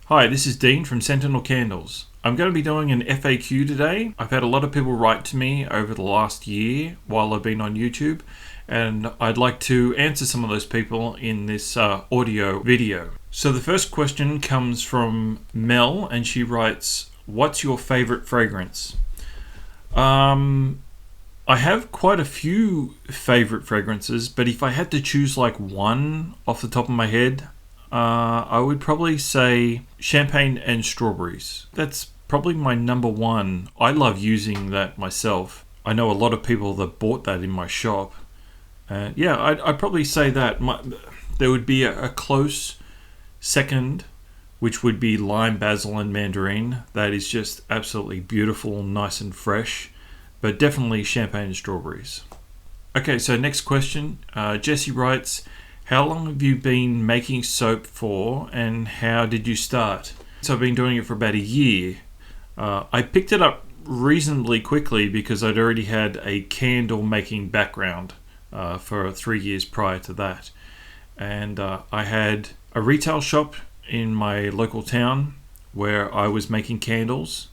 Hi, this is Dean from Sentinel Candles. I'm going to be doing an FAQ today. I've had a lot of people write to me over the last year while I've been on YouTube, and I'd like to answer some of those people in this audio video. So the first question comes from Mel, and she writes, "What's your favorite fragrance?" I have quite a few favorite fragrances, but if I had to choose like one off the top of my head, I would probably say champagne and strawberries. That's probably my number one. I love using that myself. I know a lot of people that bought that in my shop. I'd probably say that. There would be a close second, which would be lime, basil, and mandarin. That is just absolutely beautiful, nice and fresh. But definitely champagne and strawberries. Okay, so next question. Jessie writes, "How long have you been making soap for, and how did you start?" So I've been doing it for about a year. I picked it up reasonably quickly because I'd already had a candle making background for 3 years prior to that. And I had a retail shop in my local town where I was making candles,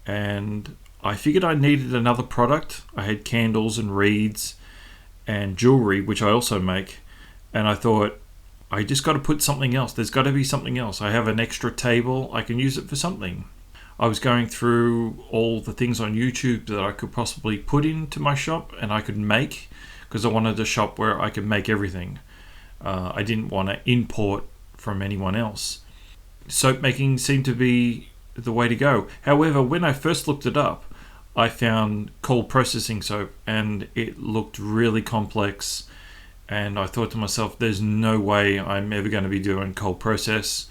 and I figured I needed another product. I had candles and reeds and jewelry, which I also make. And I thought, I just got to put something else. There's got to be something else. I have an extra table. I can use it for something. I was going through all the things on YouTube that I could possibly put into my shop and I could make, because I wanted a shop where I could make everything. I didn't want to import from anyone else. Soap making seemed to be the way to go. However, when I first looked it up, I found cold processing soap, and it looked really complex. And I thought to myself, there's no way I'm ever going to be doing cold process,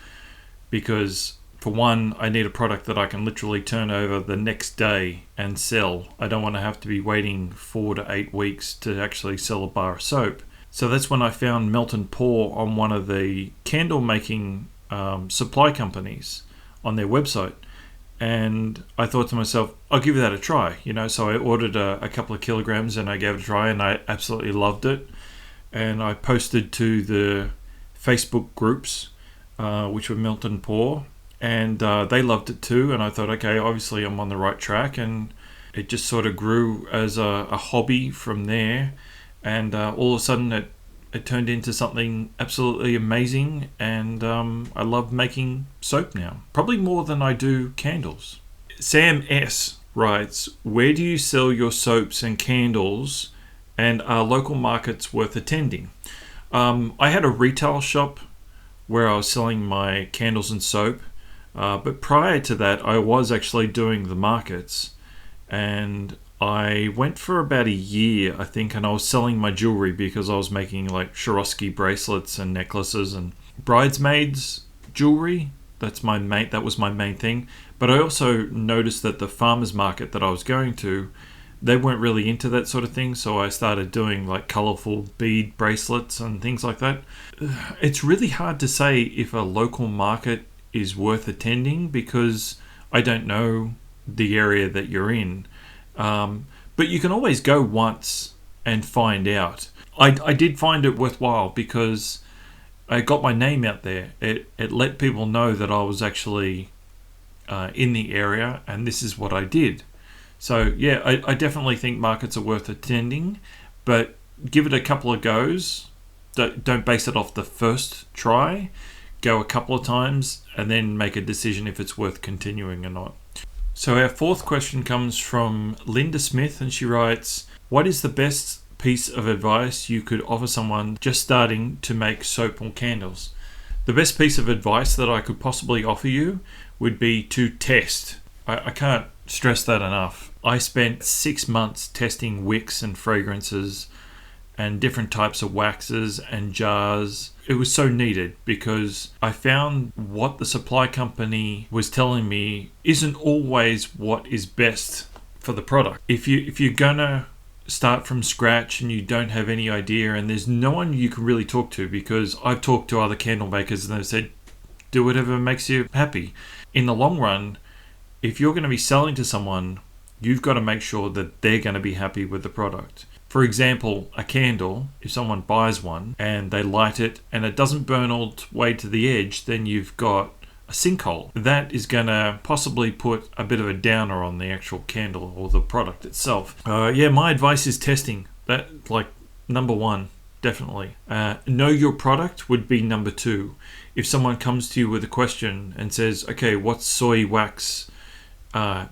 because for one, I need a product that I can literally turn over the next day and sell. I don't want to have to be waiting 4 to 8 weeks to actually sell a bar of soap. So that's when I found Melt and Pour on one of the candle making supply companies on their website. And I thought to myself, I'll give that a try. So I ordered a couple of kilograms and I gave it a try, and I absolutely loved it. And I posted to the Facebook groups, which were Melt and Pour, and they loved it too. And I thought, okay, obviously I'm on the right track, and it just sort of grew as a hobby from there. And all of a sudden it turned into something absolutely amazing, and I love making soap now, probably more than I do candles. Sam S. writes, "Where do you sell your soaps and candles, and are local markets worth attending?" I had a retail shop where I was selling my candles and soap, but prior to that I was actually doing the markets, and I went for about a year, I think, and I was selling my jewelry because I was making like Swarovski bracelets and necklaces and bridesmaids jewelry. That was my main thing. But I also noticed that the farmers market that I was going to, they weren't really into that sort of thing, so I started doing like colorful bead bracelets and things like that. It's really hard to say if a local market is worth attending because I don't know the area that you're in. But you can always go once and find out. I did find it worthwhile because I got my name out there. It let people know that I was actually in the area, and this is what I did. So yeah, I definitely think markets are worth attending, but give it a couple of goes. Don't base it off the first try. Go a couple of times and then make a decision if it's worth continuing or not. So our fourth question comes from Linda Smith, and she writes, "What is the best piece of advice you could offer someone just starting to make soap or candles?" The best piece of advice that I could possibly offer you would be to test. I can't stress that enough. I spent 6 months testing wicks and fragrances and different types of waxes and jars. It was so needed because I found what the supply company was telling me isn't always what is best for the product. If you're gonna start from scratch and you don't have any idea, and there's no one you can really talk to, because I've talked to other candle makers and they've said, do whatever makes you happy. In the long run, if you're going to be selling to someone, you've got to make sure that they're going to be happy with the product. For example, a candle, if someone buys one and they light it and it doesn't burn all the way to the edge, then you've got a sinkhole. That is going to possibly put a bit of a downer on the actual candle or the product itself. Yeah, my advice is testing. That, like, number one, definitely. Know your product would be number two. If someone comes to you with a question and says, okay, what's soy wax?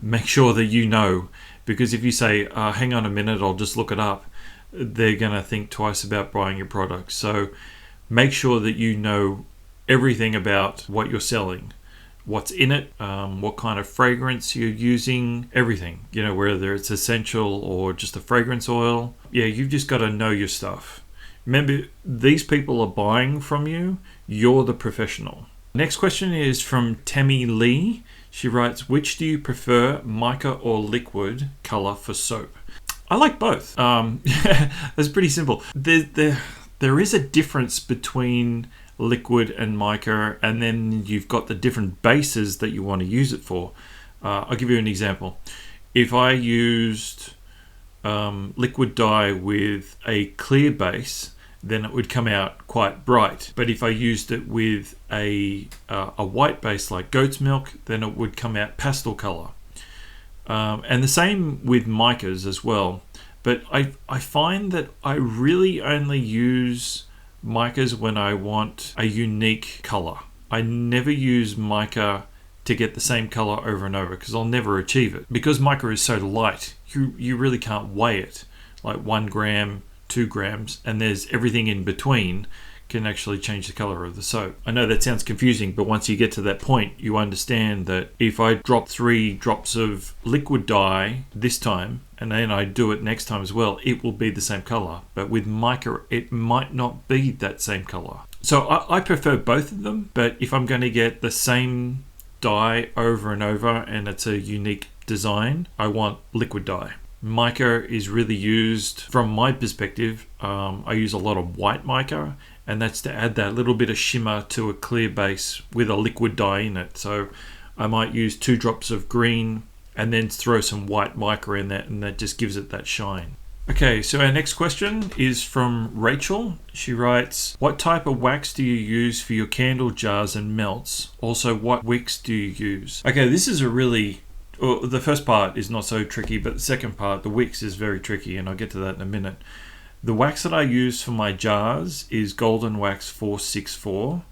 Make sure that you know, because if you say, hang on a minute, I'll just look it up, they're going to think twice about buying your product. So make sure that you know everything about what you're selling, what's in it, what kind of fragrance you're using, everything, whether it's essential or just a fragrance oil. Yeah, you've just got to know your stuff. Remember, these people are buying from you. You're the professional. Next question is from Tamme-Lee. She writes, which do you prefer, mica or liquid color for soap? I like both. That's pretty simple. There is a difference between liquid and mica, and then you've got the different bases that you want to use it for. I'll give you an example. If I used liquid dye with a clear base, then it would come out quite bright. But if I used it with a white base like goat's milk, then it would come out pastel color. And the same with micas as well. But I find that I really only use micas when I want a unique color. I never use mica to get the same color over and over, because I'll never achieve it. Because mica is so light, you really can't weigh it. Like 1 gram, 2 grams, and there's everything in between can actually change the color of the soap. I know that sounds confusing, but once you get to that point, you understand that if I drop 3 drops of liquid dye this time, and then I do it next time as well, it will be the same color. But with mica, it might not be that same color. So I prefer both of them, but if I'm going to get the same dye over and over and it's a unique design, I want liquid dye. Mica is really used, from my perspective, I use a lot of white mica, and that's to add that little bit of shimmer to a clear base with a liquid dye in it. So I might use 2 drops of green and then throw some white mica in that, and that just gives it that shine. Okay, so our next question is from Rachel. She writes, what type of wax do you use for your candle jars and melts? Also, what wicks do you use? Okay, this is a really... Well, the first part is not so tricky, but the second part, the wicks, is very tricky, and I'll get to that in a minute. The wax that I use for my jars is Golden Wax 464.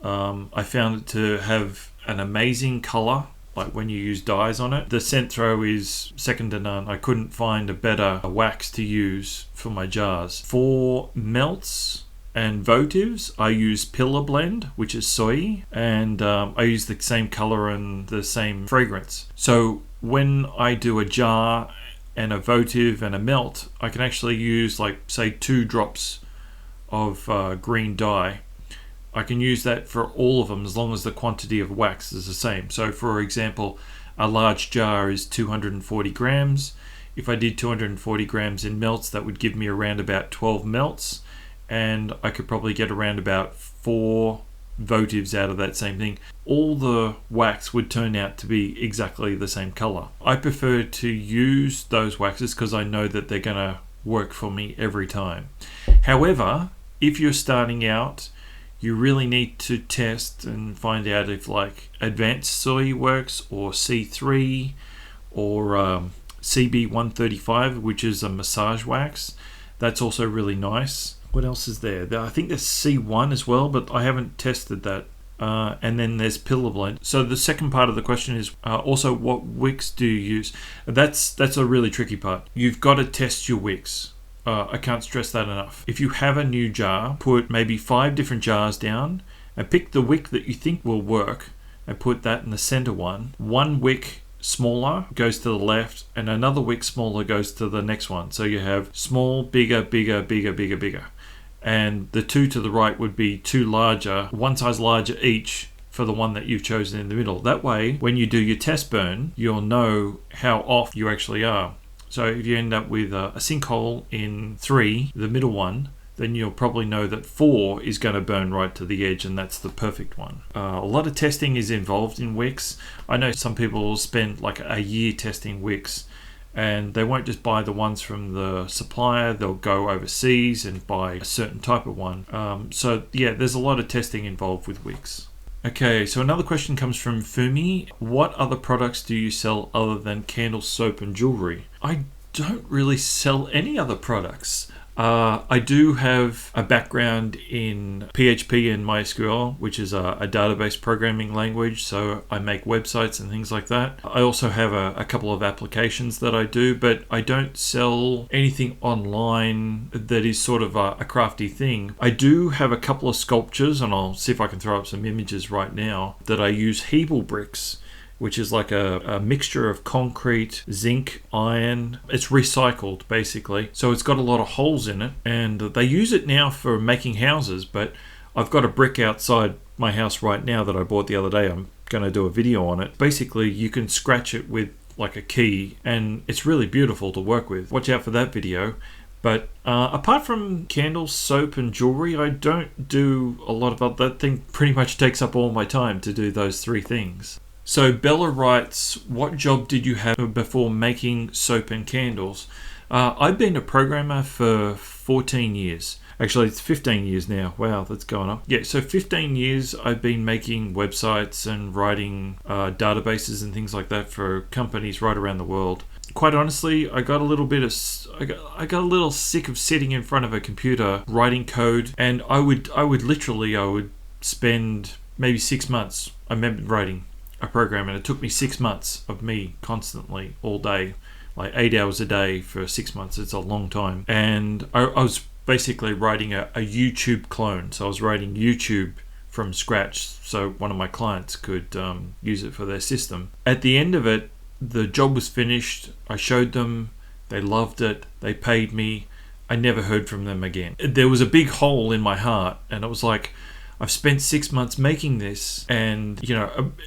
I found it to have an amazing color, like when you use dyes on it. The scent throw is second to none. I couldn't find a better wax to use for my jars. For melts and votives, I use Pillar Blend, which is soy, and I use the same color and the same fragrance. So when I do a jar and a votive and a melt, I can actually use, like, say 2 drops of green dye. I can use that for all of them as long as the quantity of wax is the same. So for example, a large jar is 240 grams. If I did 240 grams in melts, that would give me around about 12 melts, and I could probably get around about 4 votives out of that same thing. All the wax would turn out to be exactly the same color. I prefer to use those waxes because I know that they're going to work for me every time. However, if you're starting out, you really need to test and find out if, like, advanced soy works, or C3, or CB135, which is a massage wax. That's also really nice. What else is there? I think there's C1 as well, but I haven't tested that. And then there's Pillar Blend. So the second part of the question is also, what wicks do you use? That's a really tricky part. You've got to test your wicks. I can't stress that enough. If you have a new jar, put maybe 5 different jars down and pick the wick that you think will work and put that in the center one. One wick smaller goes to the left, and another wick smaller goes to the next one. So you have small, bigger, bigger, bigger, bigger, bigger. And the 2 to the right would be 2 larger, one size larger each for the one that you've chosen in the middle. That way, when you do your test burn, you'll know how off you actually are. So if you end up with a sinkhole in 3, the middle one, then you'll probably know that 4 is going to burn right to the edge, and that's the perfect one. A lot of testing is involved in wicks. I know some people spend like a year testing wicks, and they won't just buy the ones from the supplier. They'll go overseas and buy a certain type of one. So yeah, there's a lot of testing involved with wicks. Okay, so another question comes from Fumi. What other products do you sell other than candles, soap, and jewelry? I don't really sell any other products. I do have a background in PHP and MySQL, which is a database programming language, so I make websites and things like that. I also have a couple of applications that I do, but I don't sell anything online that is sort of a crafty thing. I do have a couple of sculptures, and I'll see if I can throw up some images right now, that I use Hebel bricks, which is like a mixture of concrete, zinc, iron. It's recycled, basically. So it's got a lot of holes in it, and they use it now for making houses, but I've got a brick outside my house right now that I bought the other day. I'm going to do a video on it. Basically, you can scratch it with like a key, and it's really beautiful to work with. Watch out for that video. But apart from candles, soap, and jewelry, I don't do a lot of that. Thing pretty much takes up all my time to do those three things. So Bella writes, what job did you have before making soap and candles? I've been a programmer for 14 years. Actually, it's 15 years now. Wow, that's going up. Yeah, so 15 years I've been making websites and writing databases and things like that for companies right around the world. Quite honestly, I got a little sick of sitting in front of a computer writing code, and I would spend maybe 6 months. I remember writing a program, and it took me 6 months of me constantly all day, like 8 hours a day for 6 months. It's a long time. And I was basically writing a YouTube clone. So I was writing YouTube from scratch so one of my clients could use it for their system. At the end of it, the job was finished. I showed them, they loved it, they paid me. I never heard from them again. There was a big hole in my heart, and it was like, I've spent 6 months making this, and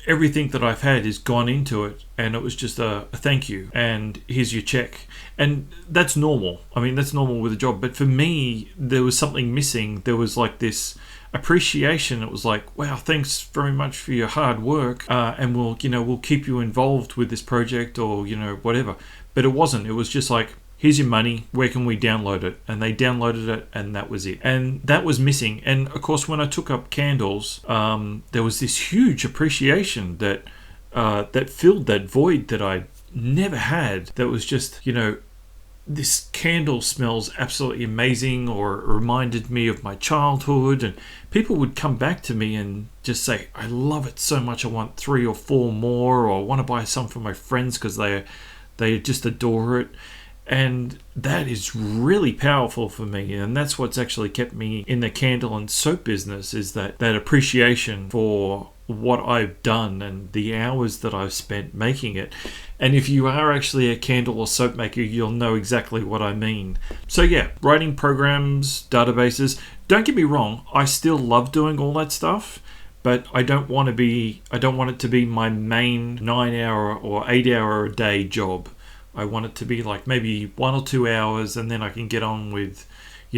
everything that I've had has gone into it, and it was just a thank you, and here's your check. And that's normal. I mean, that's normal with a job. But for me, there was something missing. There was like this appreciation. It was like, wow, thanks very much for your hard work, and we'll keep you involved with this project, or whatever. But it wasn't. It was just like, here's your money, where can we download it? And they downloaded it, and that was it. And that was missing. And of course, when I took up candles, there was this huge appreciation that filled that void that I never had. That was just, this candle smells absolutely amazing, or it reminded me of my childhood. And people would come back to me and just say, I love it so much, I want 3 or 4 more, or I want to buy some for my friends because they just adore it. And that is really powerful for me, and that's what's actually kept me in the candle and soap business, is that appreciation for what I've done and the hours that I've spent making it. And if you are actually a candle or soap maker, you'll know exactly what I mean. So yeah, writing programs, databases. Don't get me wrong, I still love doing all that stuff, but I don't want it to be my main 9-hour or 8-hour a day job. I want it to be like maybe 1 or 2 hours, and then I can get on with,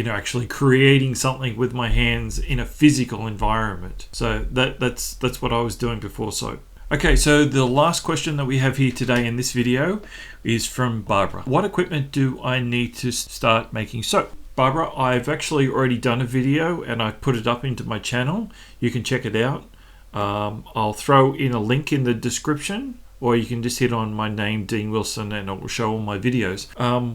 actually creating something with my hands in a physical environment. So that's what I was doing before soap. Okay, so the last question that we have here today in this video is from Barbara. What equipment do I need to start making soap? Barbara, I've actually already done a video, and I put it up into my channel. You can check it out. I'll throw in a link in the description, or you can just hit on my name, Dean Wilson, and it will show all my videos.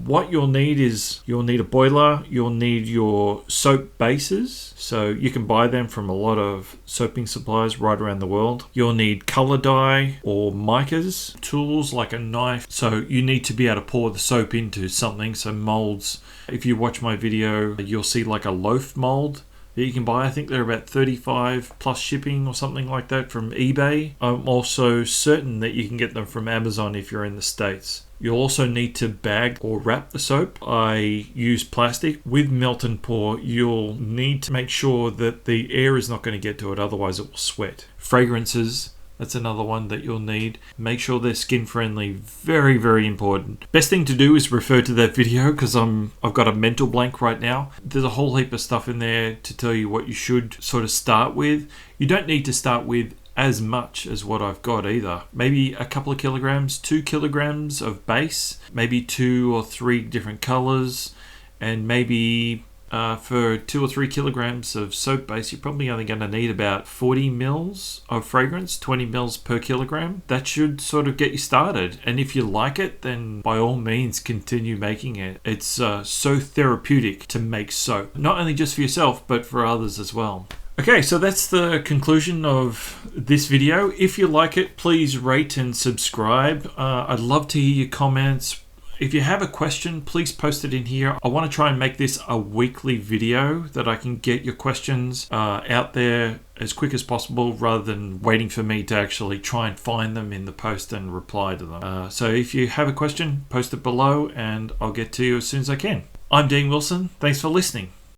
What you'll need is, you'll need a boiler, you'll need your soap bases, so you can buy them from a lot of soaping suppliers right around the world. You'll need color dye or micas, tools like a knife, so you need to be able to pour the soap into something, so molds. If you watch my video, you'll see like a loaf mold that you can buy. I think they're about 35 plus shipping or something like that from eBay. I'm also certain that you can get them from Amazon if you're in the States. You'll also need to bag or wrap the soap. I use plastic. With melt and pour, you'll need to make sure that the air is not going to get to it, otherwise it will sweat. Fragrances, that's another one that you'll need. Make sure they're skin friendly. Very, very important. Best thing to do is refer to that video, because I've got a mental blank right now. There's a whole heap of stuff in there to tell you what you should sort of start with. You don't need to start with as much as what I've got either. Maybe a couple of kilograms, 2 kilograms of base, maybe 2 or 3 different colors, and maybe For 2 or 3 kilograms of soap base, you're probably only going to need about 40 mils of fragrance, 20 mils per kilogram. That should sort of get you started. And if you like it, then by all means continue making it. It's so therapeutic to make soap, not only just for yourself, but for others as well. Okay, so that's the conclusion of this video. If you like it, please rate and subscribe. I'd love to hear your comments. If you have a question, please post it in here. I want to try and make this a weekly video that I can get your questions out there as quick as possible rather than waiting for me to actually try and find them in the post and reply to them. So if you have a question, post it below and I'll get to you as soon as I can. I'm Dean Wilson. Thanks for listening.